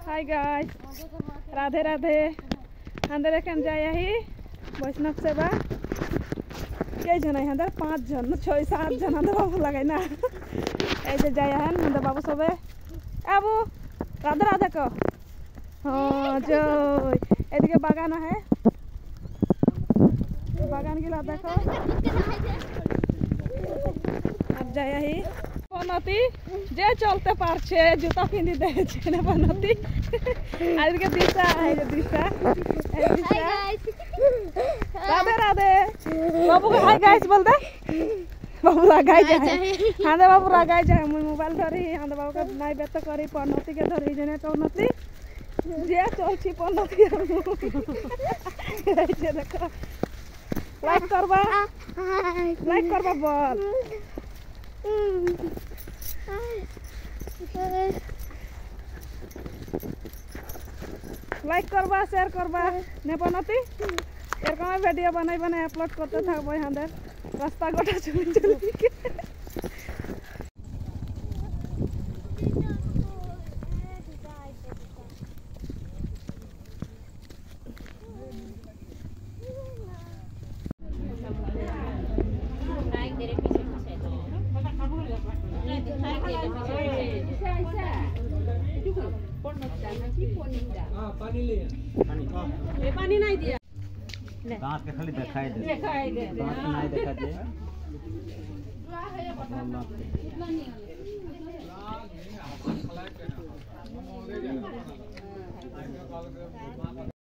Hi guys, Radhe Radhe. अंदर एखन जाए ही वैष्णव सेवा कई जन है अंदर 5 जन 6 7 जन अंदर बाबू लगे ना ऐसे जाए हैं अंदर बाबू सबे आबू राधे राधे को हाँ जो एदिके बागान है बागान की लादा को अब जाए ही बनती जे चलते पारछे जूता पिंधि दे छे बनती आज के दिशा है जो दिशा राधे राधे बाबू को हाय गाइस बोल दे बाबू लगाई जाए हाँ दे बाबू लगाई जाए मुई मोबाइल धरी हाँ दे बाबू का नाई बेत करी पनती के धरी जने पनती जे चलछी पनती देखो लाइक करबा बोल लाइक करबा शेयर करबा ने बनती एरकम वीडियो बनाई बनाई अपलोड करते थकबो यहाँ रास्ता गोटा चली चली के पानी नहीं दिया दांत के खाली दिखाई दे दांत नहीं दिखा दे